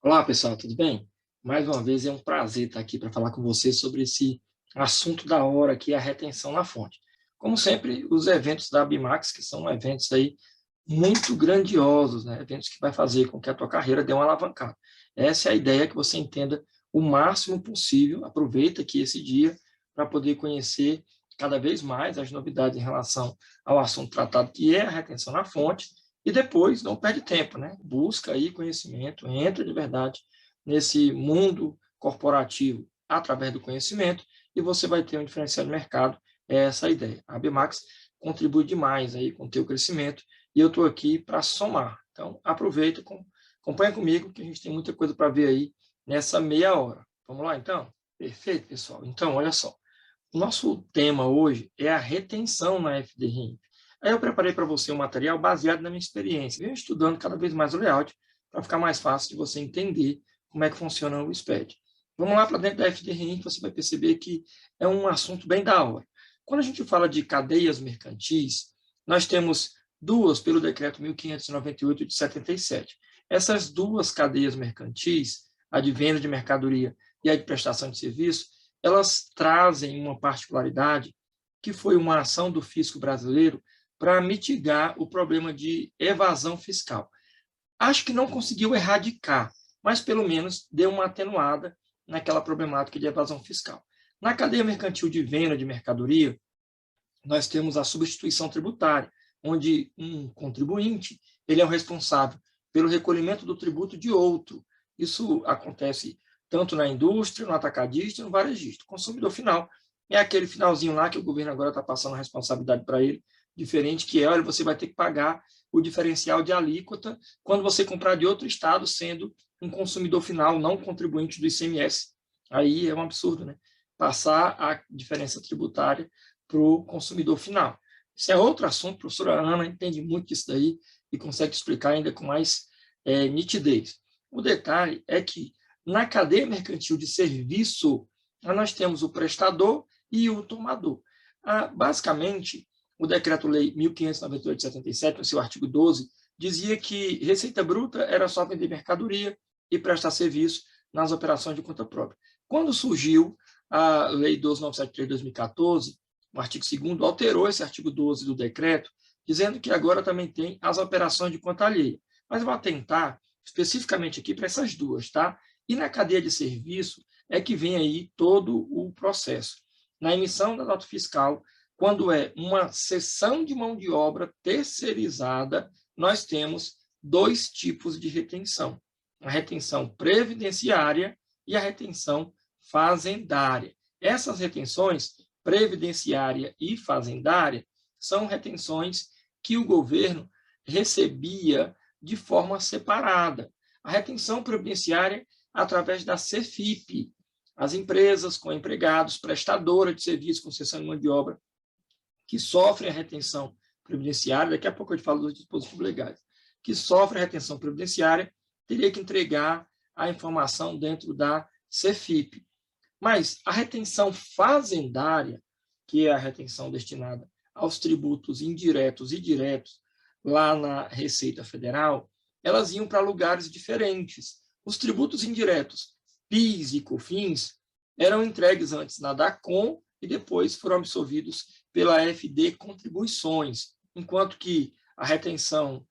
Olá, pessoal, tudo bem? Mais uma vez é um prazer estar aqui para falar com você sobre esse assunto da hora, que é a retenção na fonte. Como sempre, os eventos da Abimax, que são eventos aí muito grandiosos, né? Eventos que vai fazer com que a tua carreira dê uma alavancada. Essa é a ideia, que você entenda o máximo possível. Aproveita aqui esse dia para poder conhecer cada vez mais as novidades em relação ao assunto tratado, que é a retenção na fonte, e depois não perde tempo, né? Busca aí conhecimento, entra de verdade nesse mundo corporativo através do conhecimento, e você vai ter um diferencial de mercado. É essa a ideia. A Abimax contribui demais aí com o teu crescimento, e eu estou aqui para somar. Então, aproveita, acompanha comigo, que a gente tem muita coisa para ver aí nessa meia hora. Vamos lá, então? Perfeito, pessoal. Então, olha só. O nosso tema hoje é a retenção na FDRIMP. Aí eu preparei para você um material baseado na minha experiência. Venho estudando cada vez mais o layout para ficar mais fácil de você entender como é que funciona o SPED. Vamos lá para dentro da FDRIMP, você vai perceber que é um assunto bem da hora. Quando a gente fala de cadeias mercantis, nós temos duas pelo decreto 1598 de 77. Essas duas cadeias mercantis, a de venda de mercadoria e a de prestação de serviço, elas trazem uma particularidade, que foi uma ação do fisco brasileiro para mitigar o problema de evasão fiscal. Acho que não conseguiu erradicar, mas pelo menos deu uma atenuada naquela problemática de evasão fiscal. Na cadeia mercantil de venda de mercadoria, nós temos a substituição tributária, onde um contribuinte ele é o responsável pelo recolhimento do tributo de outro. Isso acontece tanto na indústria, no atacadista e no varejista. O consumidor final é aquele finalzinho lá que o governo agora está passando a responsabilidade para ele, diferente, que é, olha, você vai ter que pagar o diferencial de alíquota quando você comprar de outro estado, sendo um consumidor final, não contribuinte do ICMS. Aí é um absurdo, né? Passar a diferença tributária para o consumidor final. Isso é outro assunto, a professora Ana entende muito disso daí e consegue explicar ainda com mais nitidez. O detalhe é que na cadeia mercantil de serviço, nós temos o prestador e o tomador. Basicamente, o Decreto-Lei 1598 de 77, no seu artigo 12, dizia que receita bruta era só vender mercadoria e prestar serviço nas operações de conta própria. Quando surgiu a Lei 12973 de 2014, o artigo 2º alterou esse artigo 12 do decreto, dizendo que agora também tem as operações de conta alheia. Mas eu vou atentar especificamente aqui para essas duas, tá? E na cadeia de serviço é que vem aí todo o processo. Na emissão da nota fiscal, quando é uma cessão de mão de obra terceirizada, nós temos dois tipos de retenção: a retenção previdenciária e a retenção fazendária. Essas retenções, previdenciária e fazendária, são retenções que o governo recebia de forma separada. A retenção previdenciária, através da CEFIP, as empresas com empregados, prestadora de serviço com cessão de mão de obra, que sofrem a retenção previdenciária, daqui a pouco eu te falo dos dispositivos legais, que sofrem a retenção previdenciária, teria que entregar a informação dentro da CEFIP. Mas a retenção fazendária, que é a retenção destinada aos tributos indiretos e diretos lá na Receita Federal, elas iam para lugares diferentes. Os tributos indiretos, PIS e COFINS, eram entregues antes na DACOM e depois foram absorvidos pela FD Contribuições, enquanto que a retenção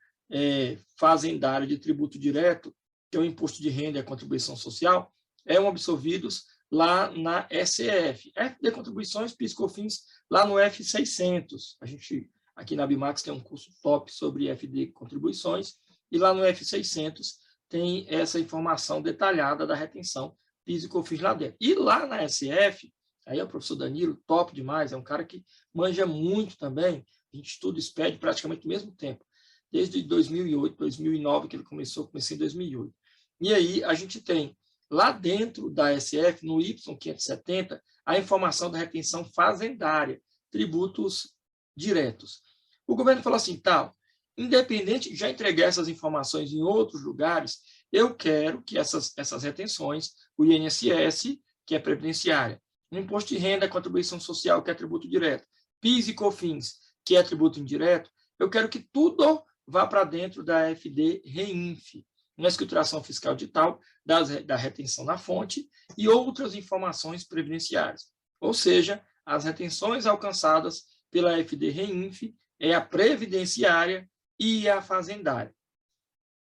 fazendária de tributo direto, que é o imposto de renda e a contribuição social, eram absorvidos lá na SEF. FD Contribuições, PIS e COFINS, lá no F600. A gente, aqui na Abimax, tem um curso top sobre FD Contribuições, e lá no F600 tem essa informação detalhada da retenção PIS e COFINS lá dentro. E lá na SF, aí é o professor Danilo, top demais, é um cara que manja muito também, a gente estuda SPED praticamente no mesmo tempo, desde 2008, 2009, que ele começou, comecei em 2008. E aí a gente tem lá dentro da SF, no Y570, a informação da retenção fazendária, tributos diretos. O governo falou assim, tal, independente de já entregar essas informações em outros lugares, eu quero que essas retenções, o INSS, que é previdenciária, o imposto de renda, a contribuição social, que é tributo direto, PIS e COFINS, que é tributo indireto, eu quero que tudo vá para dentro da FD Reinf. na escrituração fiscal digital, da retenção na fonte e outras informações previdenciárias. Ou seja, as retenções alcançadas pela FD-REINF é a previdenciária e a fazendária.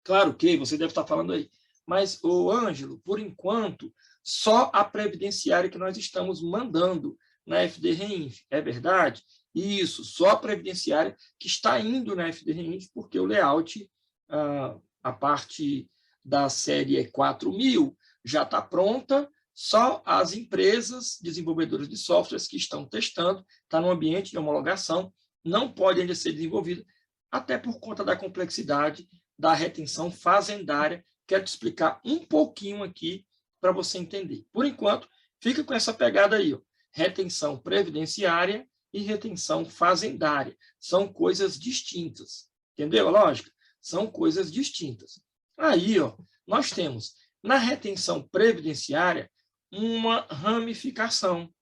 Claro que você deve estar falando aí, mas, Ângelo, por enquanto, só a previdenciária que nós estamos mandando na FD-REINF. É verdade? Isso, só a previdenciária que está indo na FD-REINF, porque o layout, a parte da série 4000, já está pronta, só as empresas desenvolvedoras de softwares que estão testando, está no ambiente de homologação, não pode ainda ser desenvolvida, até por conta da complexidade da retenção fazendária. Quero te explicar um pouquinho aqui para você entender. Por enquanto, fica com essa pegada aí, ó. Retenção previdenciária e retenção fazendária. São coisas distintas. Entendeu a lógica? São coisas distintas. Aí, ó, nós temos na retenção previdenciária uma ramificação.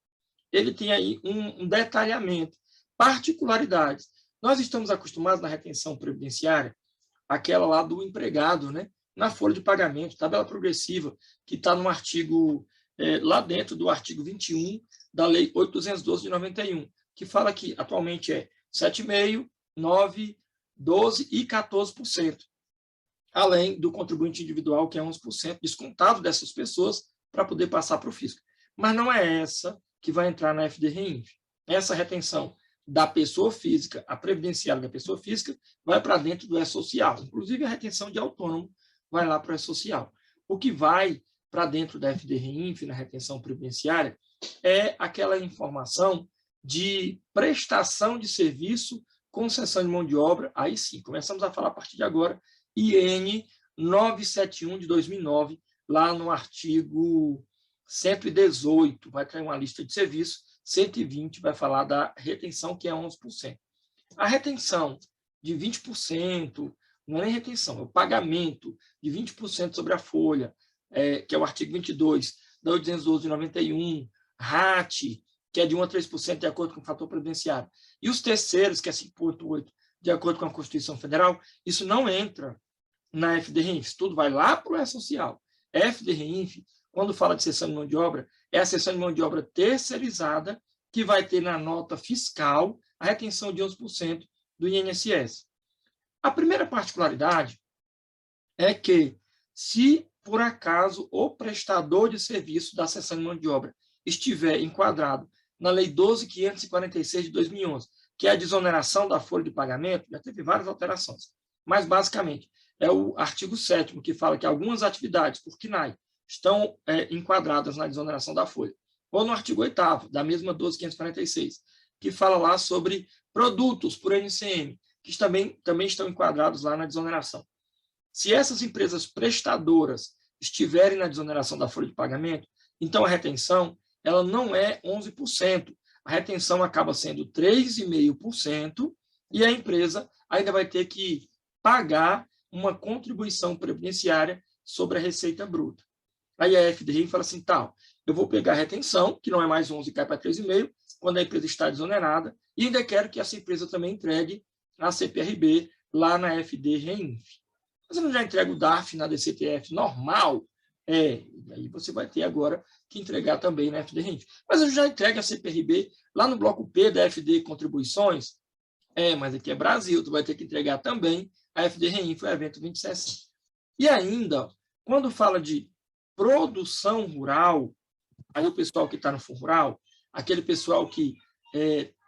Ele tem aí um detalhamento, particularidades. Nós estamos acostumados na retenção previdenciária, aquela lá do empregado, né? Na folha de pagamento, tabela progressiva, que está no artigo, lá dentro do artigo 21 da Lei 8.212 de 91, que fala que atualmente é 7,5%, 9%, 12% e 14%, além do contribuinte individual, que é 11%, descontado dessas pessoas para poder passar para o fisco. Mas não é essa que vai entrar na FD-REINF. Essa retenção da pessoa física, a previdenciária da pessoa física, vai para dentro do E-Social. Inclusive, a retenção de autônomo vai lá para o E-Social. O que vai para dentro da FD-REINF, na retenção previdenciária, é aquela informação de prestação de serviço, concessão de mão de obra. Aí sim, começamos a falar a partir de agora, IN 971 de 2009, lá no artigo 118, vai ter uma lista de serviços, 120 vai falar da retenção, que é 11%. A retenção de 20%, não é nem retenção, é o pagamento de 20% sobre a folha, que é o artigo 22 da 812 de 91, RAT, que é de 1 a 3% de acordo com o fator previdenciário, e os terceiros, que é 5,8%, de acordo com a Constituição Federal, isso não entra na FD-REINF, tudo vai lá para o E-Social. FD-REINF, quando fala de cessão de mão de obra, é a cessão de mão de obra terceirizada, que vai ter na nota fiscal a retenção de 11% do INSS. A primeira particularidade é que, se por acaso o prestador de serviço da cessão de mão de obra estiver enquadrado na Lei 12.546 de 2011, que é a desoneração da folha de pagamento, já teve várias alterações, mas basicamente é o artigo 7º, que fala que algumas atividades por CNAE estão enquadradas na desoneração da folha. Ou no artigo 8º, da mesma 12.546, que fala lá sobre produtos por NCM, que também estão enquadrados lá na desoneração. Se essas empresas prestadoras estiverem na desoneração da folha de pagamento, então a retenção ela não é 11%. A retenção acaba sendo 3,5% e a empresa ainda vai ter que pagar uma contribuição previdenciária sobre a receita bruta. Aí a FD-REINF fala assim, tal, eu vou pegar a retenção, que não é mais 11 e cai para 3,5%, quando a empresa está desonerada, e ainda quero que essa empresa também entregue a CPRB lá na FD-REINF. Você não já entrega o DARF na DCTF normal? Aí você vai ter agora que entregar também na FD-REINF. Mas eu já entrego a CPRB lá no bloco P da FD Contribuições? Mas aqui é Brasil, tu vai ter que entregar também a FD-REINF, o evento 2060. E ainda, quando fala de produção rural, aí o pessoal que está no Fundo Rural, aquele pessoal que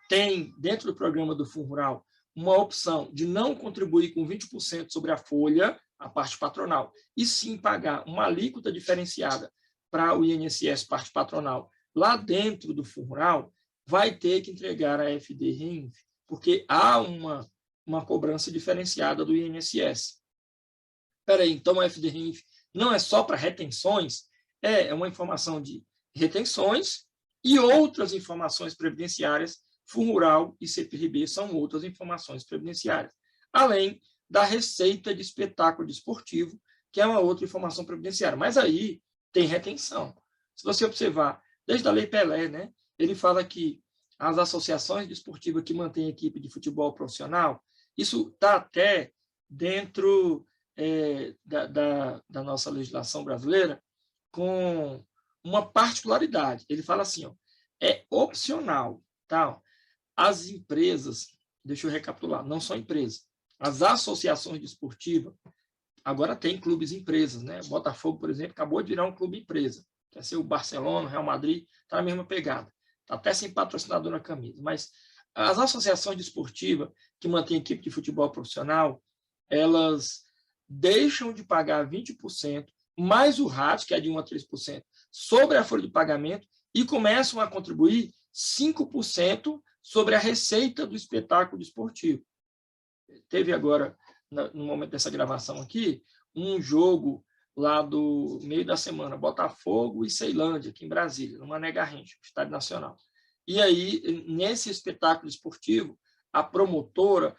tem dentro do programa do Fundo Rural uma opção de não contribuir com 20% sobre a folha, a parte patronal, e sim pagar uma alíquota diferenciada para o INSS, parte patronal, lá dentro do Fundo Rural, vai ter que entregar a FD-REINF, porque há uma cobrança diferenciada do INSS. Espera aí, então a FD-REINF não é só para retenções, é uma informação de retenções e outras informações previdenciárias. Fundo Rural e CPRB são outras informações previdenciárias, além da receita de espetáculo desportivo, que é uma outra informação previdenciária. Mas aí tem retenção. Se você observar, desde a Lei Pelé, né, ele fala que as associações desportivas que mantêm equipe de futebol profissional, isso está até dentro da nossa legislação brasileira com uma particularidade. Ele fala assim, ó, é opcional, tá? As empresas, deixa eu recapitular, não só empresas, as associações desportivas, agora tem clubes empresas, né? Botafogo, por exemplo, acabou de virar um clube empresa, quer ser o Barcelona, o Real Madrid, está na mesma pegada, está até sem patrocinador na camisa, mas as associações desportivas que mantêm equipe de futebol profissional, elas deixam de pagar 20%, mais o RAT, que é de 1 a 3%, sobre a folha de pagamento e começam a contribuir 5% sobre a receita do espetáculo desportivo. Teve agora, no momento dessa gravação aqui, um jogo lá do meio da semana, Botafogo e Ceilândia, aqui em Brasília, no Mané Garrincha, Estádio Nacional. E aí, nesse espetáculo esportivo, a promotora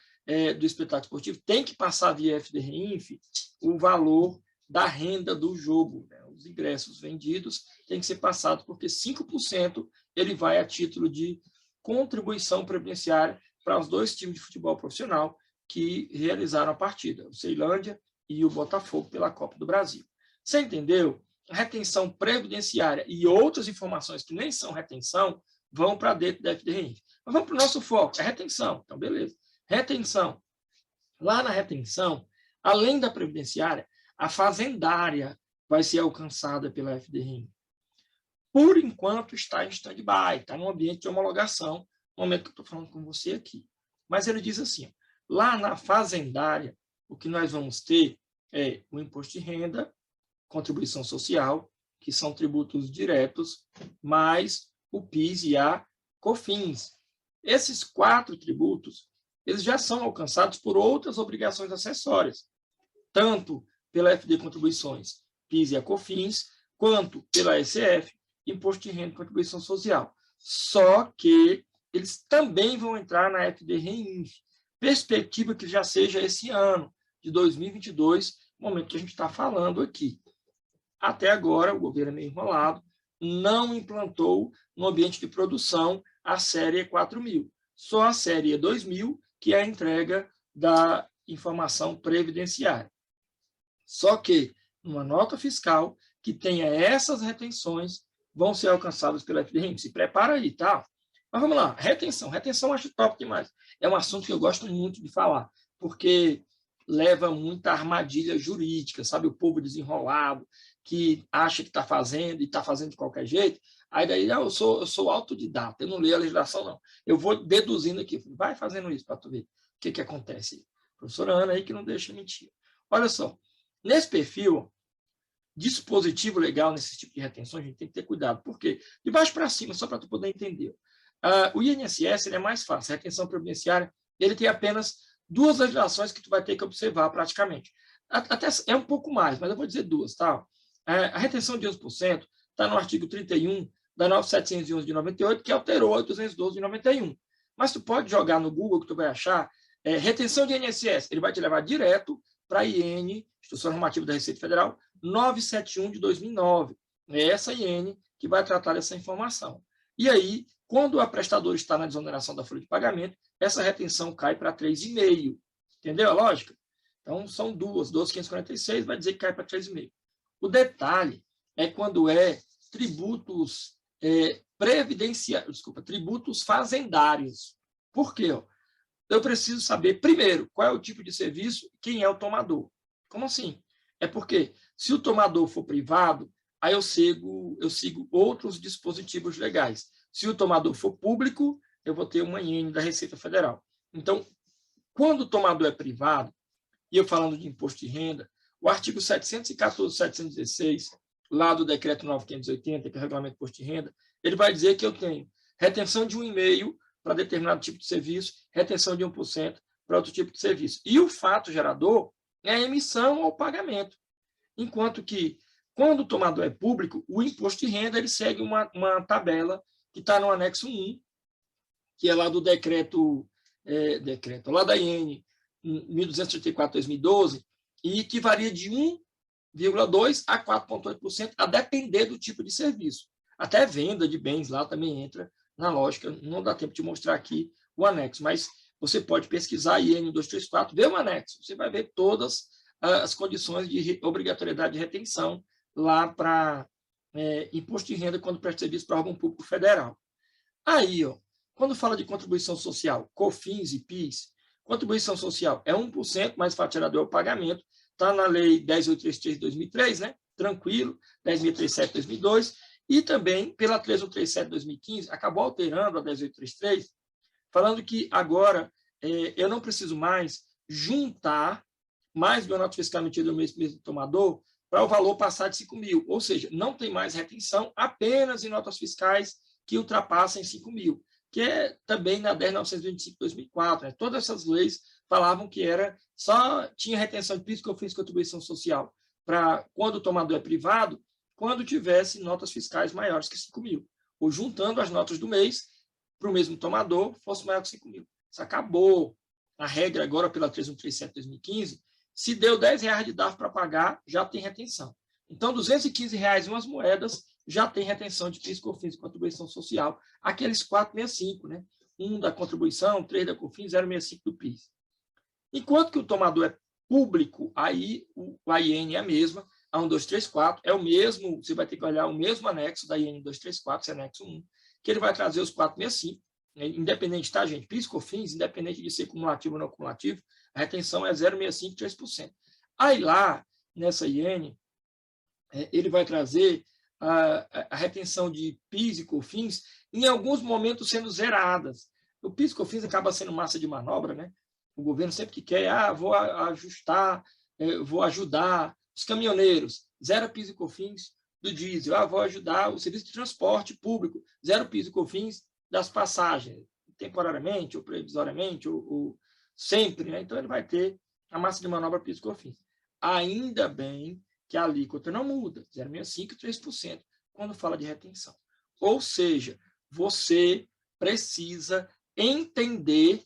do espetáculo esportivo tem que passar via FDRINF o valor da renda do jogo, né? Os ingressos vendidos têm que ser passados, porque 5% ele vai a título de contribuição previdenciária para os dois times de futebol profissional que realizaram a partida, o Ceilândia e o Botafogo pela Copa do Brasil. Você entendeu? A retenção previdenciária e outras informações que nem são retenção vão para dentro da FDRINF. Mas vamos para o nosso foco, é retenção. Então, beleza. Retenção. Lá na retenção, além da previdenciária, a fazendária vai ser alcançada pela FDRINF. Por enquanto, está em stand-by, está no ambiente de homologação, no momento que eu estou falando com você aqui. Mas ele diz assim, lá na fazendária, o que nós vamos ter é o imposto de renda, contribuição social, que são tributos diretos, mais o PIS e a COFINS. Esses 4 tributos, eles já são alcançados por outras obrigações acessórias, tanto pela FD Contribuições, PIS e a COFINS, quanto pela SF, Imposto de Renda e Contribuição Social. Só que eles também vão entrar na FDRINF, perspectiva que já seja esse ano, de 2022, momento que a gente está falando aqui. Até agora, o governo é meio enrolado, não implantou no ambiente de produção a série E4000, só a série E2000, que é a entrega da informação previdenciária. Só que, numa nota fiscal que tenha essas retenções, vão ser alcançadas pela FDRINF. Se prepara aí, tá? Mas vamos lá, retenção. Retenção eu acho top demais. É um assunto que eu gosto muito de falar, porque leva muita armadilha jurídica, sabe? O povo desenrolado, que acha que está fazendo e está fazendo de qualquer jeito. Aí daí, eu sou autodidata, eu não leio a legislação, não. Eu vou deduzindo aqui, vai fazendo isso para tu ver o que acontece. Professora Ana aí que não deixa mentir. Olha só, nesse perfil, dispositivo legal nesse tipo de retenção, a gente tem que ter cuidado. Por quê? De baixo para cima, só para tu poder entender. O INSS ele é mais fácil, a retenção previdenciária, ele tem apenas 2 legislações que tu vai ter que observar praticamente. Até é um pouco mais, mas eu vou dizer 2, tá? A retenção de 11% está no artigo 31 da 9711 de 98, que alterou a 212 de 91. Mas tu pode jogar no Google que tu vai achar retenção de INSS, ele vai te levar direto para a IN, Instrução Normativa da Receita Federal, 971 de 2009. É essa IN que vai tratar dessa informação. E aí, quando a prestadora está na desoneração da folha de pagamento, essa retenção cai para 3,5. Entendeu a lógica? Então, são 12.546, vai dizer que cai para 3,5. O detalhe é quando é tributos previdenciários, tributos fazendários. Por quê? Eu preciso saber, primeiro, qual é o tipo de serviço e quem é o tomador. Como assim? É porque, se o tomador for privado, aí eu sigo outros dispositivos legais. Se o tomador for público, eu vou ter uma IN da Receita Federal. Então, quando o tomador é privado, e eu falando de imposto de renda, o artigo 714, 716, lá do decreto 9.580, que é o regulamento de imposto de renda, ele vai dizer que eu tenho retenção de 1,5% para determinado tipo de serviço, retenção de 1% para outro tipo de serviço. E o fato gerador é a emissão ou pagamento. Enquanto que, quando o tomador é público, o imposto de renda ele segue uma tabela que está no anexo 1, que é lá do decreto lá da IN 1234/2012, e que varia de 1,2% a 4,8%, a depender do tipo de serviço. Até venda de bens lá também entra na lógica, não dá tempo de mostrar aqui o anexo, mas você pode pesquisar IN 234, ver o anexo, você vai ver todas as condições de obrigatoriedade de retenção lá para imposto de renda quando presta serviço para órgão público federal. Aí, ó, quando fala de contribuição social, COFINS e PIS, contribuição social é 1%, mais fatiado é o pagamento, está na Lei 10.833 de 2003, né? Tranquilo, 10.637 de 2002, e também pela 13.137 de 2015, acabou alterando a 10.833, falando que agora eu não preciso mais juntar mais do nota fiscal emitida no mês do tomador para o valor passar de 5 mil, ou seja, não tem mais retenção apenas em notas fiscais que ultrapassem 5 mil, que é também na 10.925 de 2004. Né? Todas essas leis falavam que só tinha retenção de PIS, COFINS, contribuição social, para quando o tomador é privado, quando tivesse notas fiscais maiores que 5 mil, ou juntando as notas do mês para o mesmo tomador, fosse maior que 5 mil. Isso acabou. A regra agora, pela 13.137 de 2015, se deu R$10 de DARF para pagar, já tem retenção. Então, R$215 em umas moedas já tem retenção de PIS, COFINS e contribuição social, aqueles 465, né? 1 da contribuição, 3 da COFINS, 0,65 do PIS. Enquanto que o tomador é público, aí a IN é a mesma, a 1234 é o mesmo, você vai ter que olhar o mesmo anexo da IN 234, esse anexo 1, que ele vai trazer os 465, né? Independente, tá, gente? PIS, COFINS, independente de ser cumulativo ou não cumulativo, a retenção é 0,65, 3%. Aí lá, nessa IN, ele vai trazer a retenção de PIS e COFINS, em alguns momentos sendo zeradas. O PIS e COFINS acaba sendo massa de manobra, né? O governo sempre que quer, vou ajustar, vou ajudar os caminhoneiros, zero PIS e COFINS do diesel, vou ajudar o serviço de transporte público, zero PIS e COFINS das passagens, temporariamente ou previsoriamente, ou sempre, né? Então ele vai ter a massa de manobra PIS e COFINS. Ainda bem que a alíquota não muda, 0,65% e 3%, quando fala de retenção. Ou seja, você precisa entender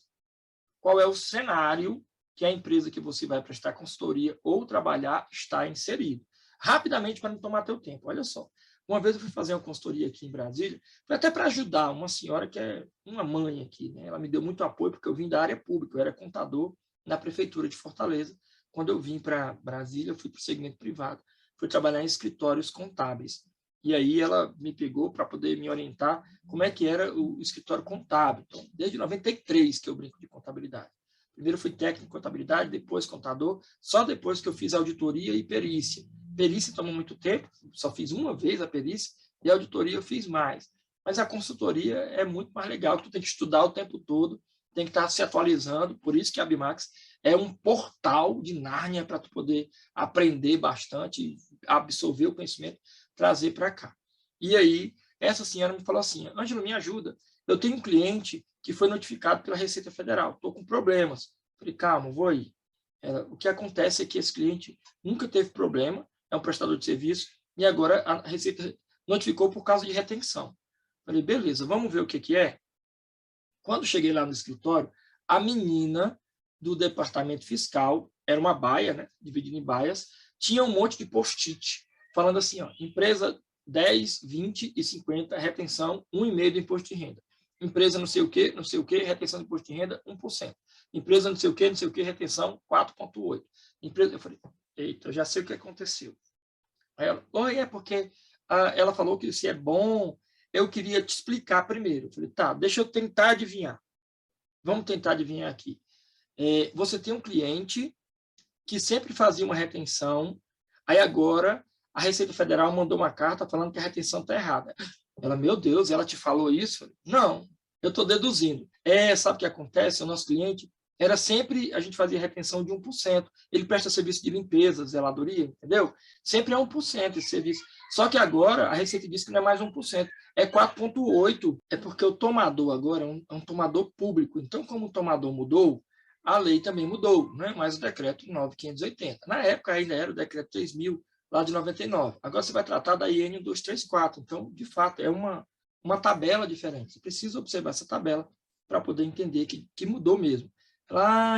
qual é o cenário que a empresa que você vai prestar consultoria ou trabalhar está inserido. Rapidamente, para não tomar teu tempo, olha só. Uma vez eu fui fazer uma consultoria aqui em Brasília, foi até para ajudar uma senhora que é uma mãe aqui, né? Ela me deu muito apoio, porque eu vim da área pública, eu era contador na prefeitura de Fortaleza. Quando eu vim para Brasília, eu fui para o segmento privado, fui trabalhar em escritórios contábeis. E aí ela me pegou para poder me orientar como é que era o escritório contábil. Então, desde 93 que eu brinco de contabilidade. Primeiro fui técnico em contabilidade, depois contador, só depois que eu fiz auditoria e perícia. Perícia tomou muito tempo, só fiz uma vez a perícia, e a auditoria eu fiz mais. Mas a consultoria é muito mais legal, tu tem que estudar o tempo todo, tem que estar se atualizando, por isso que a Abimax é um portal de Nárnia para tu poder aprender bastante, absorver o conhecimento, trazer para cá. E aí, essa senhora me falou assim, Ângelo, me ajuda, eu tenho um cliente que foi notificado pela Receita Federal, estou com problemas. Falei, calma, vou aí. O que acontece é que esse cliente nunca teve problema, é um prestador de serviço, e agora a Receita notificou por causa de retenção. Falei, beleza, vamos ver o que é? Quando cheguei lá no escritório, a menina do departamento fiscal, era uma baia, né, dividida em baias, tinha um monte de post-it, falando assim, ó, empresa 10, 20 e 50, retenção 1,5% do imposto de renda. Empresa não sei o quê, retenção do imposto de renda 1%. Empresa não sei o quê, retenção 4,8%. Eu falei, eita, eu já sei o que aconteceu. Aí ela, é porque ela falou que isso é bom, eu queria te explicar primeiro. Eu falei, tá, deixa eu tentar adivinhar. Vamos tentar adivinhar aqui. Você tem um cliente que sempre fazia uma retenção, aí agora a Receita Federal mandou uma carta falando que a retenção está errada. Ela, meu Deus, ela te falou isso? Não, eu estou deduzindo. Sabe o que acontece? O nosso cliente era sempre, a gente fazia retenção de 1%. Ele presta serviço de limpeza, zeladoria, entendeu? Sempre é 1% esse serviço. Só que agora a Receita diz que não é mais 1%, é 4,8%. É porque o tomador agora é um tomador público. Então, como o tomador mudou, a lei também mudou, não é mais o decreto 9.580. Na época ainda era o decreto 3.000, lá de 99. Agora você vai tratar da IN 234. Então, de fato, é uma tabela diferente. Você precisa observar essa tabela para poder entender que mudou mesmo.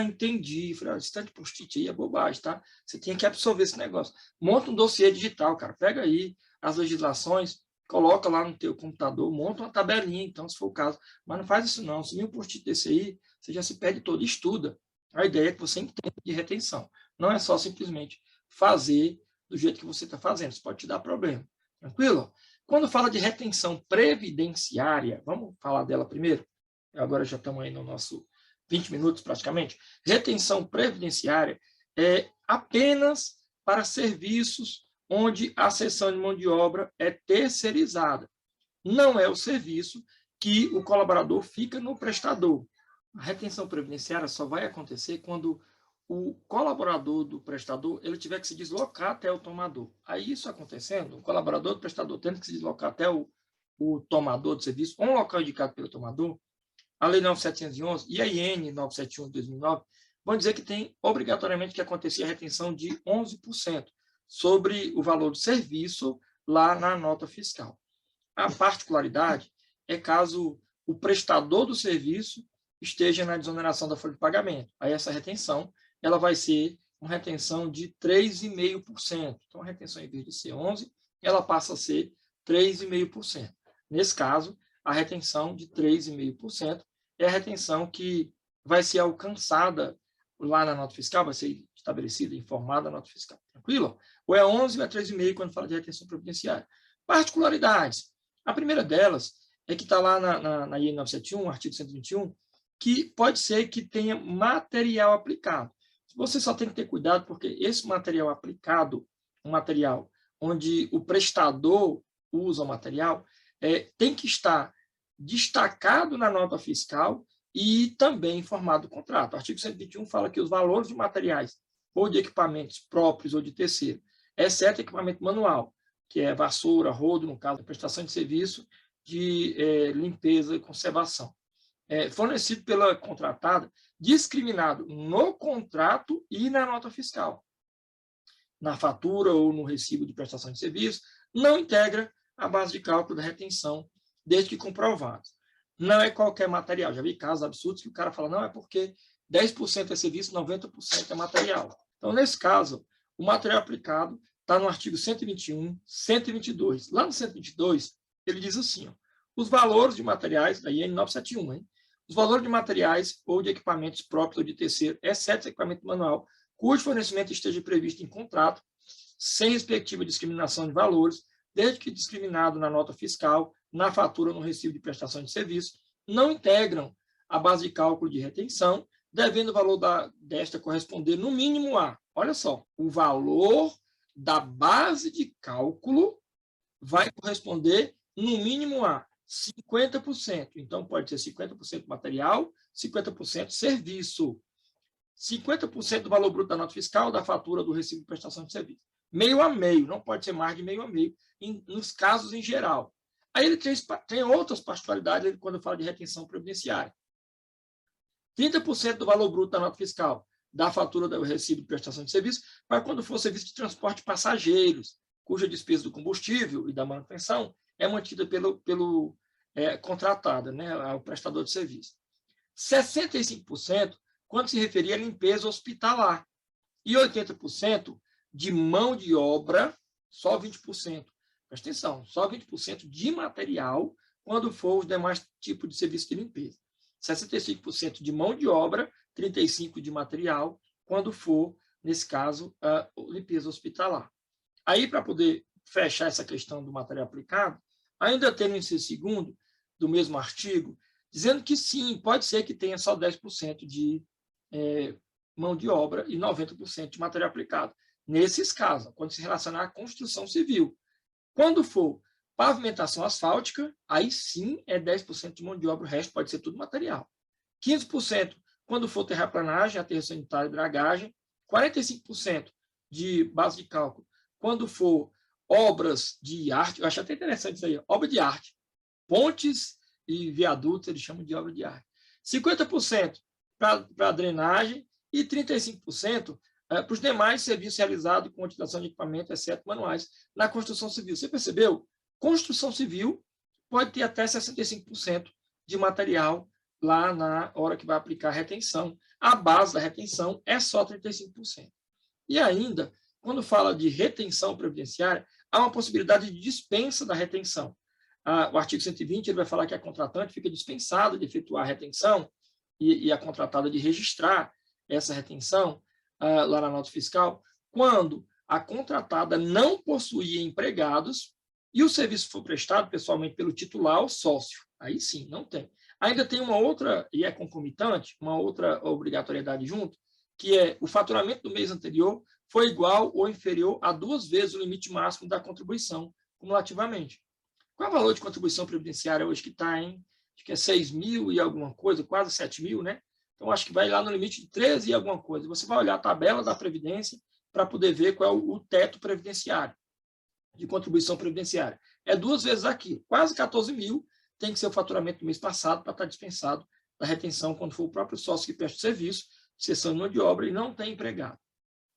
Entendi. Falei, esse tanto de post-it aí é bobagem, tá? Você tem que absorver esse negócio. Monta um dossiê digital, cara. Pega aí as legislações, coloca lá no teu computador, monta uma tabelinha, então, se for o caso. Mas não faz isso não. Se vir um post-it desse aí, você já se perde todo. Estuda. A ideia é que você entenda de retenção. Não é só simplesmente fazer do jeito que você está fazendo, isso pode te dar problema. Tranquilo? Quando fala de retenção previdenciária, vamos falar dela primeiro? Agora já estamos aí no nosso 20 minutos praticamente. Retenção previdenciária é apenas para serviços onde a cessão de mão de obra é terceirizada. Não é o serviço que o colaborador fica no prestador. A retenção previdenciária só vai acontecer quando o colaborador do prestador ele tiver que se deslocar até o tomador. Aí isso acontecendo, o colaborador do prestador tendo que se deslocar até o tomador do serviço, um local indicado pelo tomador, a Lei 9.711 e a IN 971 de 2009 vão dizer que tem obrigatoriamente que acontecer a retenção de 11% sobre o valor do serviço lá na nota fiscal. A particularidade é caso o prestador do serviço esteja na desoneração da folha de pagamento. Aí essa retenção ela vai ser uma retenção de 3,5%. Então, a retenção, em vez de ser 11%, ela passa a ser 3,5%. Nesse caso, a retenção de 3,5% é a retenção que vai ser alcançada lá na nota fiscal, vai ser estabelecida, informada na nota fiscal. Tranquilo? Ou é 11 ou é 3,5% quando fala de retenção previdenciária. Particularidades. A primeira delas é que está lá na IN 971, artigo 121, que pode ser que tenha material aplicado. Você só tem que ter cuidado, porque esse material aplicado, um material onde o prestador usa o material, tem que estar destacado na nota fiscal e também informado do contrato. O artigo 121 fala que os valores de materiais ou de equipamentos próprios ou de terceiro, exceto equipamento manual, que é vassoura, rodo, no caso, prestação de serviço de limpeza e conservação, fornecido pela contratada, discriminado no contrato e na nota fiscal, na fatura ou no recibo de prestação de serviço, não integra a base de cálculo da retenção, desde que comprovado. Não é qualquer material. Já vi casos absurdos que o cara fala, não, é porque 10% é serviço, 90% é material. Então, nesse caso, o material aplicado está no artigo 121, 122. Lá no 122, ele diz assim, ó, os valores de materiais, da IN 971, hein? Os valores de materiais ou de equipamentos próprios ou de terceiro, exceto equipamento manual, cujo fornecimento esteja previsto em contrato, sem respectiva discriminação de valores, desde que discriminado na nota fiscal, na fatura ou no recibo de prestação de serviço, não integram a base de cálculo de retenção, devendo o valor desta corresponder no mínimo a, olha só, o valor da base de cálculo vai corresponder no mínimo a 50%. Então, pode ser 50% material, 50% serviço. 50% do valor bruto da nota fiscal, da fatura, do recibo de prestação de serviço. Meio a meio, não pode ser mais de meio a meio, nos casos em geral. Aí ele tem outras particularidades quando fala de retenção previdenciária. 30% do valor bruto da nota fiscal, da fatura do recibo de prestação de serviço, para quando for serviço de transporte de passageiros, cuja despesa do combustível e da manutenção é mantida pelo contratado, né, o prestador de serviço. 65% quando se referir à limpeza hospitalar. E 80% de mão de obra, só 20%. Presta atenção, só 20% de material quando for os demais tipos de serviço de limpeza. 65% de mão de obra, 35% de material, quando for, nesse caso, a limpeza hospitalar. Aí, para poder fechar essa questão do material aplicado, ainda tem no inciso segundo do mesmo artigo, dizendo que sim, pode ser que tenha só 10% de mão de obra e 90% de material aplicado. Nesses casos, quando se relacionar à construção civil. Quando for pavimentação asfáltica, aí sim é 10% de mão de obra, o resto pode ser tudo material. 15% quando for terraplanagem, aterro sanitário e dragagem. 45% de base de cálculo quando for obras de arte. Eu acho até interessante isso aí, obra de arte. Pontes e viadutos, eles chamam de obra de arte. 50% para drenagem e 35% para os demais serviços realizados com utilização de equipamento, exceto manuais, na construção civil. Você percebeu? Construção civil pode ter até 65% de material lá na hora que vai aplicar a retenção. A base da retenção é só 35%. E ainda, quando fala de retenção previdenciária, há uma possibilidade de dispensa da retenção. O artigo 120 ele vai falar que a contratante fica dispensada de efetuar a retenção e a contratada de registrar essa retenção lá na nota fiscal, quando a contratada não possuía empregados e o serviço for prestado pessoalmente pelo titular ou sócio. Aí sim, não tem. Ainda tem uma outra, e é concomitante, uma outra obrigatoriedade junto, que é o faturamento do mês anterior foi igual ou inferior a 2 vezes o limite máximo da contribuição cumulativamente. Qual é o valor de contribuição previdenciária hoje que está, hein? Acho que é 6 mil e alguma coisa, quase 7 mil, né? Então, acho que vai lá no limite de 13 e alguma coisa. Você vai olhar a tabela da Previdência para poder ver qual é o teto previdenciário, de contribuição previdenciária. É 2 vezes aquilo, quase 14 mil tem que ser o faturamento do mês passado para estar dispensado da retenção quando for o próprio sócio que presta o serviço, cessão de mão de obra e não tem empregado.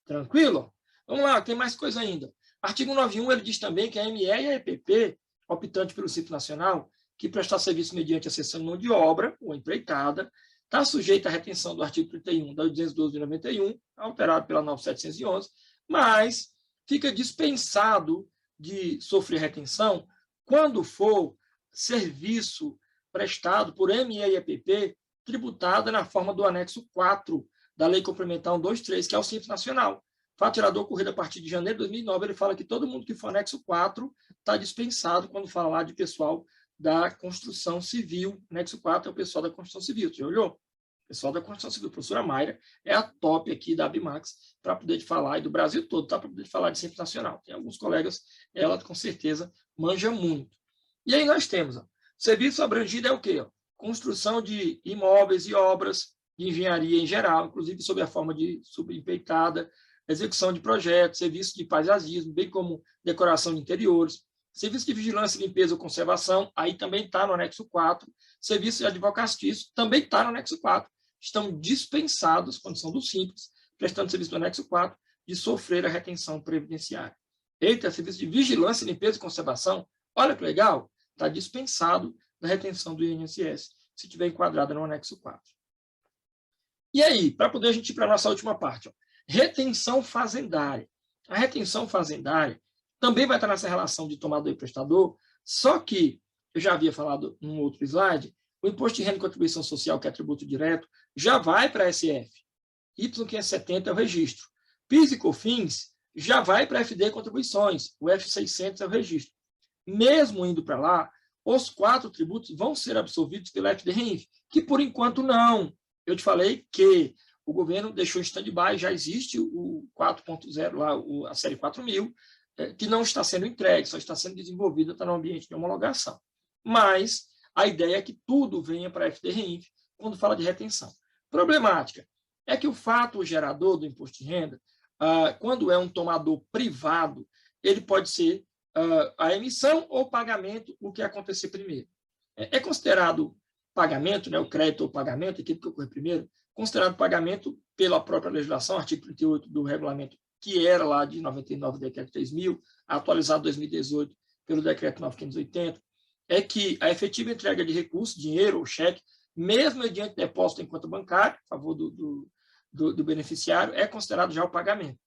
Tranquilo? Vamos lá, tem mais coisa ainda. Artigo 91, ele diz também que a ME e a EPP, optante pelo Simples Nacional, que prestar serviço mediante a cessão de mão de obra ou empreitada, está sujeita à retenção do artigo 31 da 212 de 91, alterado pela 9711, mas fica dispensado de sofrer retenção quando for serviço prestado por ME e EPP tributada na forma do anexo 4 da Lei Complementar 123, que é o Simples Nacional. Fato gerador ocorrido a partir de janeiro de 2009, ele fala que todo mundo que for anexo 4 está dispensado quando fala lá de pessoal da construção civil. Anexo 4 é o pessoal da construção civil. Você já olhou? O pessoal da construção civil. A professora Mayra é a top aqui da Abimax para poder falar, e do Brasil todo, tá? Para poder falar de Simples Nacional. Tem alguns colegas, ela com certeza manja muito. E aí nós temos, ó, serviço abrangido é o quê? Ó? Construção de imóveis e obras de engenharia em geral, inclusive sob a forma de subempreitada, execução de projetos, serviço de paisagismo, bem como decoração de interiores, serviço de vigilância, limpeza ou conservação, aí também está no anexo 4, serviço de advocatício, também está no anexo 4, estão dispensados, condição do Simples, prestando serviço do anexo 4, de sofrer a retenção previdenciária. Eita, serviço de vigilância, limpeza e conservação, olha que legal, está dispensado da retenção do INSS, se tiver enquadrada no anexo 4. E aí, para poder a gente ir para a nossa última parte, ó, retenção fazendária. A retenção fazendária também vai estar nessa relação de tomador e prestador, só que, eu já havia falado num outro slide, o imposto de renda e contribuição social, que é tributo direto, já vai para a SF. Y570 é o registro. PIS e COFINS já vai para a FD Contribuições. O F600 é o registro. Mesmo indo para lá, os 4 tributos vão ser absorvidos pela FD-REINF, que por enquanto não. Eu te falei que o governo deixou em stand-by, já existe o 4.0 lá, a série 4000, que não está sendo entregue, só está sendo desenvolvida, está no ambiente de homologação. Mas a ideia é que tudo venha para a FD-REINF quando fala de retenção. Problemática é que o fato gerador do imposto de renda, quando é um tomador privado, ele pode ser a emissão ou pagamento, o que acontecer primeiro. É considerado pagamento, né, o crédito ou pagamento, aquilo que ocorre primeiro, considerado pagamento pela própria legislação, artigo 38 do regulamento, que era lá de 99, decreto 3.000, atualizado em 2018 pelo decreto 9.580, é que a efetiva entrega de recursos, dinheiro ou cheque, mesmo mediante depósito em conta bancária, a favor do beneficiário, é considerado já o pagamento.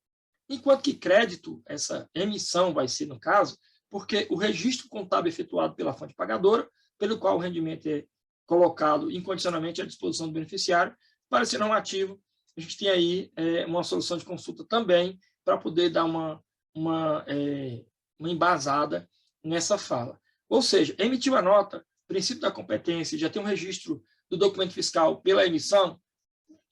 Enquanto que crédito, essa emissão vai ser no caso, porque o registro contábil efetuado pela fonte pagadora, pelo qual o rendimento é colocado incondicionalmente à disposição do beneficiário, para ser não ativo, a gente tem aí uma solução de consulta também para poder dar uma embasada nessa fala. Ou seja, emitiu a nota, princípio da competência, já tem um registro do documento fiscal pela emissão,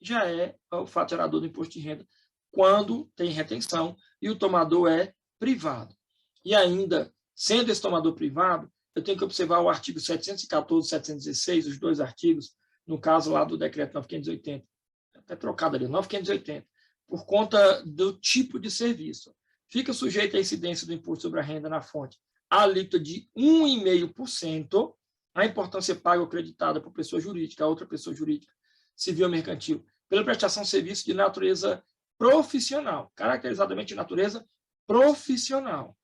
já é o fato gerador do imposto de renda quando tem retenção e o tomador é privado. E ainda, sendo esse tomador privado, eu tenho que observar o artigo 714 e 716, os 2 artigos, no caso lá do decreto 9.580, até trocado ali, 9.580, por conta do tipo de serviço. Fica sujeito à incidência do imposto sobre a renda na fonte a alíquota de 1,5%, a importância paga ou creditada por pessoa jurídica, a outra pessoa jurídica, civil ou mercantil, pela prestação de serviço de natureza profissional, caracterizadamente de natureza profissional.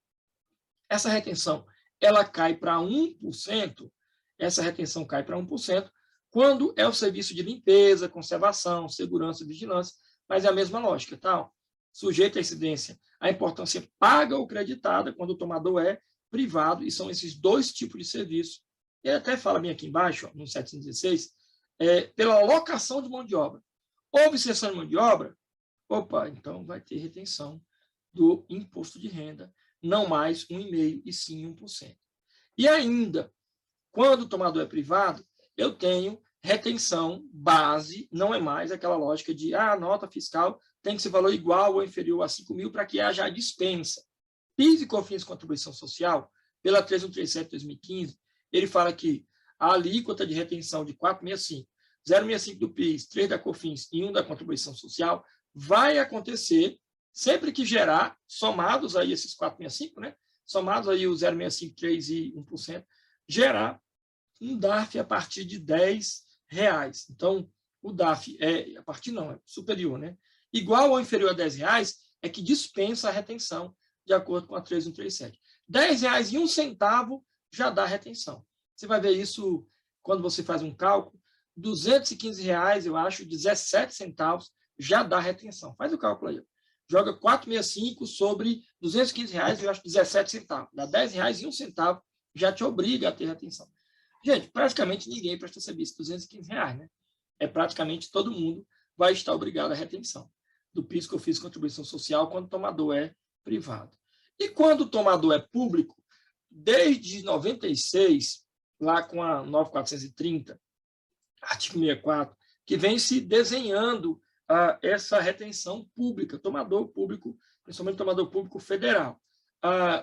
Essa retenção, ela cai para 1%, essa retenção cai para 1%, quando é o serviço de limpeza, conservação, segurança e vigilância, mas é a mesma lógica, tá? Sujeito à incidência, a importância paga ou creditada, quando o tomador é privado, e são esses 2 tipos de serviço. Ele até fala bem aqui embaixo, ó, no 716, pela locação de mão de obra. Houve cessão de mão de obra, Opa, então vai ter retenção do imposto de renda, não mais 1,5% e sim 1%. E ainda, quando o tomador é privado, eu tenho retenção base, não é mais aquela lógica de a nota fiscal tem que ser valor igual ou inferior a 5 mil para que haja a dispensa. PIS e COFINS Contribuição Social, pela 3137 de 2015, ele fala que a alíquota de retenção de 4,65, 0,65 do PIS, 3 da COFINS e 1 da Contribuição Social, vai acontecer sempre que gerar, somados aí esses 4,65, né? Somados aí os 0,65, 3 e 1%, gerar um DARF a partir de R$10. Então, o DARF a partir não, é superior, né? Igual ou inferior a R$10 é que dispensa a retenção, de acordo com a 3137. R$10,01 já dá retenção. Você vai ver isso quando você faz um cálculo, R$215, eu acho, 17 centavos já dá retenção. Faz o cálculo aí. Joga 4,65 sobre R$215, eu acho 17 centavos. Dá R$10,01, já te obriga a ter retenção. Gente, praticamente ninguém presta serviço, R$215, né? Praticamente todo mundo vai estar obrigado à retenção do PIS, COFINS, Contribuição Social, quando o tomador é privado. E quando o tomador é público, desde 96, lá com a 9430, artigo 64, que vem se desenhando essa retenção pública, tomador público, principalmente tomador público federal.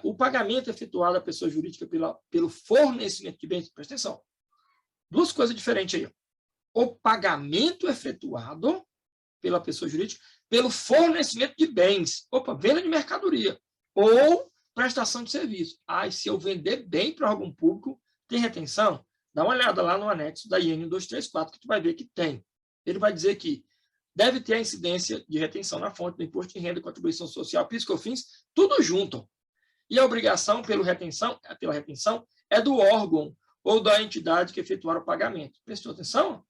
O pagamento efetuado à pessoa jurídica pelo fornecimento de bens, presta atenção, duas coisas diferentes aí. O pagamento efetuado pela pessoa jurídica pelo fornecimento de bens, venda de mercadoria, ou prestação de serviço. Se eu vender bem para algum público, tem retenção? Dá uma olhada lá no anexo da IN 234, que tu vai ver que tem. Ele vai dizer que deve ter a incidência de retenção na fonte do imposto de renda, contribuição social, PIS, COFINS, tudo junto. E a obrigação pela retenção é do órgão ou da entidade que efetuar o pagamento. Prestou atenção?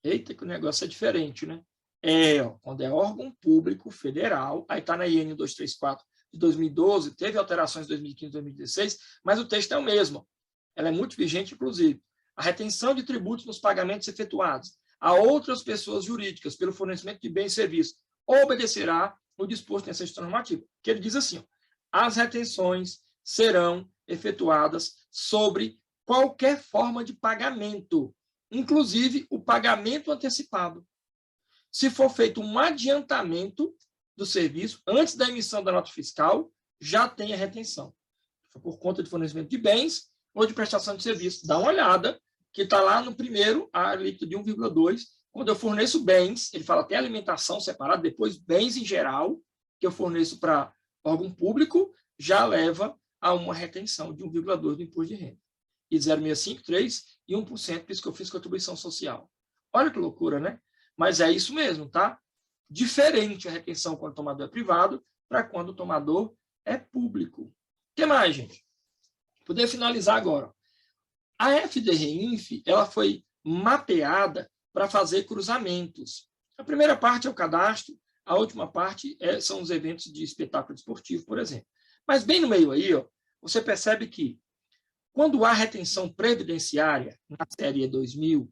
Eita, que o negócio é diferente, né? Quando é órgão público federal, aí está na IN 234 de 2012, teve alterações em 2015 e 2016, mas o texto é o mesmo. Ela é muito vigente, inclusive. A retenção de tributos nos pagamentos efetuados a outras pessoas jurídicas pelo fornecimento de bens e serviços obedecerá o disposto nessa instrução normativa. Que ele diz assim, as retenções serão efetuadas sobre qualquer forma de pagamento, inclusive o pagamento antecipado. Se for feito um adiantamento do serviço antes da emissão da nota fiscal, já tem a retenção. Por conta de fornecimento de bens ou de prestação de serviço. Dá uma olhada, que está lá no primeiro, a alíquota de 1,2. Quando eu forneço bens, ele fala até alimentação separada, depois bens em geral, que eu forneço para órgão público, já leva a uma retenção de 1,2 do imposto de renda. E 0,65, 3 e 1% PIS, COFINS, contribuição social. Olha que loucura, né? Mas é isso mesmo, tá? Diferente a retenção quando o tomador é privado para quando o tomador é público. O que mais, gente? Poder finalizar agora. A FDREINF, ela foi mapeada para fazer cruzamentos. A primeira parte é o cadastro, a última parte são os eventos de espetáculo esportivo, por exemplo. Mas bem no meio aí, você percebe que quando há retenção previdenciária na série 2000,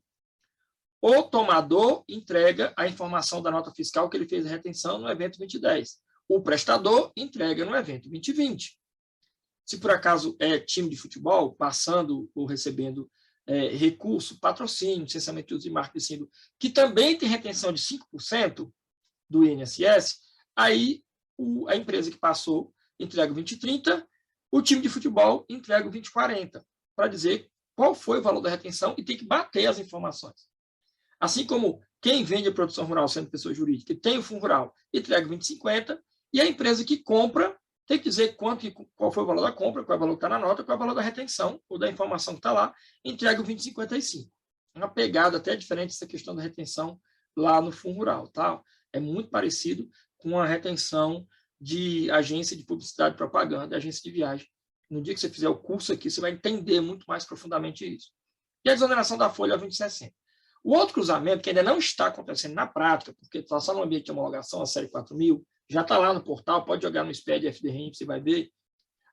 o tomador entrega a informação da nota fiscal que ele fez a retenção no evento 2010. O prestador entrega no evento 2020. Se por acaso é time de futebol, passando ou recebendo recurso, patrocínio, licenciamento de uso de marca de símbolo, que também tem retenção de 5% do INSS, aí a empresa que passou entrega o 2030, o time de futebol entrega o 2040, para dizer qual foi o valor da retenção e tem que bater as informações. Assim como quem vende a produção rural sendo pessoa jurídica, que tem o fundo rural, entrega o 2050, e a empresa que compra tem que dizer qual foi o valor da compra, qual é o valor que está na nota, qual é o valor da retenção, ou da informação que está lá, entrega o 2055. Uma pegada até diferente dessa questão da retenção lá no fundo rural. Tá? É muito parecido com a retenção de agência de publicidade e propaganda, agência de viagem. No dia que você fizer o curso aqui, você vai entender muito mais profundamente isso. E a desoneração da folha 2060. O outro cruzamento, que ainda não está acontecendo na prática, porque está só no ambiente de homologação, a série 4000, já está lá no portal, pode jogar no SPED FDREINF, você vai ver.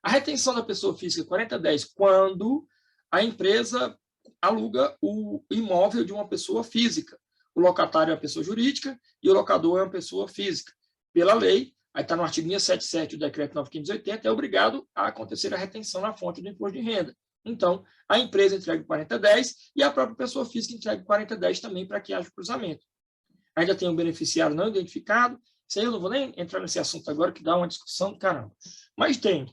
A retenção da pessoa física 4010, quando a empresa aluga o imóvel de uma pessoa física. O locatário é uma pessoa jurídica e o locador é uma pessoa física. pela lei, aí está no artigo 677 do decreto 9.580, é obrigado a acontecer a retenção na fonte do imposto de renda. Então, a empresa entrega o 4010 e a própria pessoa física entrega o 4010 também para que haja cruzamento. Ainda tem um beneficiário não identificado, isso aí eu não vou nem entrar nesse assunto agora, que dá uma discussão do caramba. Mas tem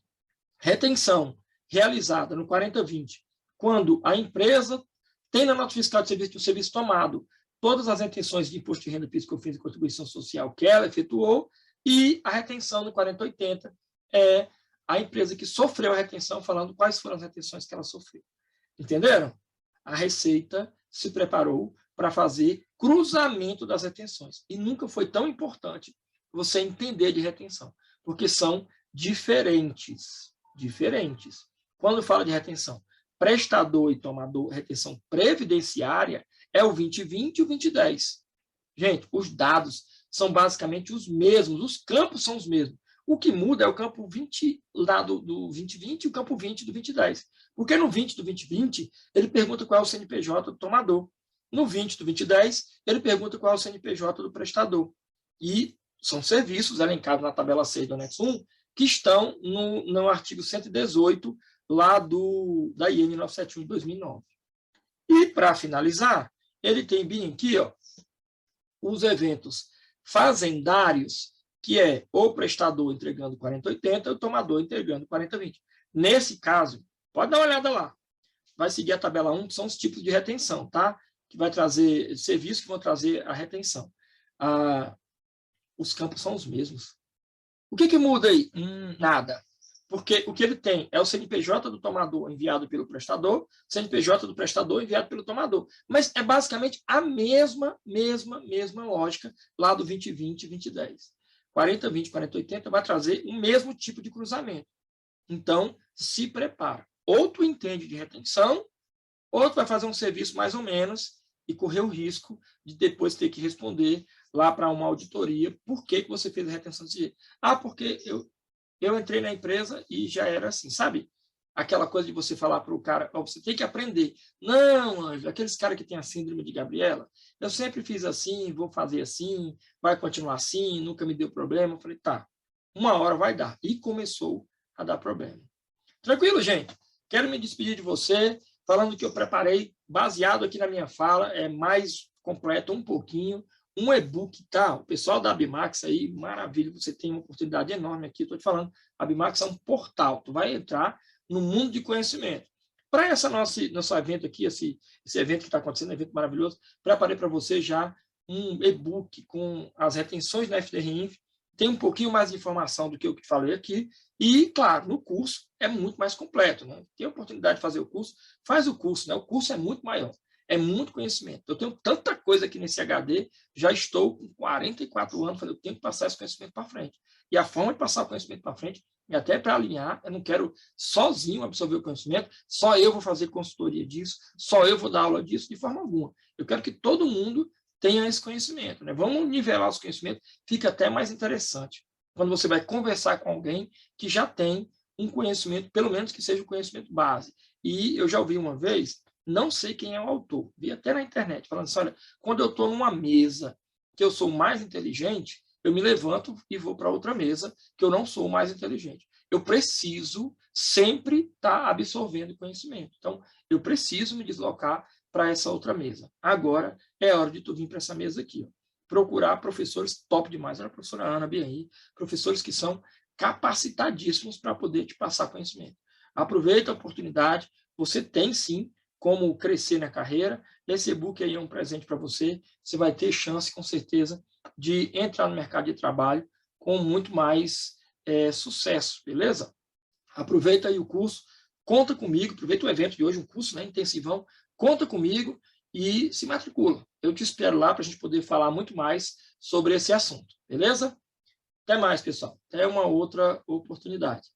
retenção realizada no 4020, quando a empresa tem na nota fiscal de serviço, serviço tomado todas as retenções de imposto de renda, PIS, COFINS e contribuição social que ela efetuou, e a retenção no 4080 é a empresa que sofreu a retenção, falando quais foram as retenções que ela sofreu. Entenderam? A Receita se preparou para fazer cruzamento das retenções. E nunca foi tão importante você entender de retenção, porque são diferentes. Diferentes. Quando fala de retenção, prestador e tomador, retenção previdenciária, é o 2020 e o 2010. Gente, os dados são basicamente os mesmos, os campos são os mesmos. O que muda é o campo 20 lá do 2020 e o campo 20 do 2010. Porque no 20 do 2020, ele pergunta qual é o CNPJ do tomador. No 20 do 2010, ele pergunta qual é o CNPJ do prestador. E são serviços elencados na tabela 6 do anexo 1, que estão no artigo 118, lá da IN 971 de 2009. E, para finalizar, ele tem bem aqui os eventos fazendários, que é o prestador entregando 4080 e o tomador entregando 4020. Nesse caso, pode dar uma olhada lá. Vai seguir a tabela 1, que são os tipos de retenção, tá? Que vai trazer serviços que vão trazer a retenção. Os campos são os mesmos. O que muda aí? Nada. Porque o que ele tem é o CNPJ do tomador enviado pelo prestador, CNPJ do prestador enviado pelo tomador. Mas é basicamente a mesma lógica lá do 2020 e 2010. 4020, 4080 vai trazer o mesmo tipo de cruzamento. Então, se prepara. Ou tu entende de retenção, ou tu vai fazer um serviço mais ou menos e correr o risco de depois ter que responder lá para uma auditoria por que você fez a retenção desse jeito. Porque eu entrei na empresa e já era assim, sabe? Aquela coisa de você falar para o cara, você tem que aprender. Não, Ângelo, aqueles caras que têm a síndrome de Gabriela, eu sempre fiz assim, vou fazer assim, vai continuar assim, nunca me deu problema. Eu falei, tá, uma hora vai dar. E começou a dar problema. Tranquilo, gente? Quero me despedir de você, falando que eu preparei, baseado aqui na minha fala, é mais completo um pouquinho, um e-book, tá? O pessoal da Abimax aí, maravilha, você tem uma oportunidade enorme aqui, estou te falando, a Abimax é um portal, tu vai entrar no mundo de conhecimento. Para esse nosso evento aqui, esse evento que está acontecendo, um evento maravilhoso, preparei para você já um e-book com as retenções da FDRINF, tem um pouquinho mais de informação do que eu falei aqui, e, claro, no curso é muito mais completo, né? Tem a oportunidade de fazer o curso, faz o curso, né? O curso é muito maior, é muito conhecimento. Eu tenho tanta coisa aqui nesse HD, já estou com 44 anos, falei, eu tenho que passar esse conhecimento para frente. E a forma de passar o conhecimento para frente, e até para alinhar, eu não quero sozinho absorver o conhecimento, só eu vou fazer consultoria disso, só eu vou dar aula disso, de forma alguma. Eu quero que todo mundo tenha esse conhecimento, né? Vamos nivelar os conhecimentos, fica até mais interessante. Quando você vai conversar com alguém que já tem um conhecimento, pelo menos que seja o conhecimento base. E eu já ouvi uma vez, não sei quem é o autor, vi até na internet, falando assim, olha, quando eu estou numa mesa que eu sou mais inteligente, eu me levanto e vou para outra mesa que eu não sou mais inteligente. Eu preciso sempre estar absorvendo conhecimento. Então, eu preciso me deslocar para essa outra mesa. Agora é hora de tu vir para essa mesa aqui. Procurar professores top demais. Olha a professora Ana Bianchi, professores que são capacitadíssimos para poder te passar conhecimento. Aproveita a oportunidade. Você tem, sim, como crescer na carreira. Esse e-book aí é um presente para você. Você vai ter chance, com certeza, de entrar no mercado de trabalho com muito mais sucesso, beleza? Aproveita aí o curso, conta comigo, aproveita o evento de hoje, um curso, né, intensivão, conta comigo e se matricula. Eu te espero lá para a gente poder falar muito mais sobre esse assunto, beleza? Até mais, pessoal. Até uma outra oportunidade.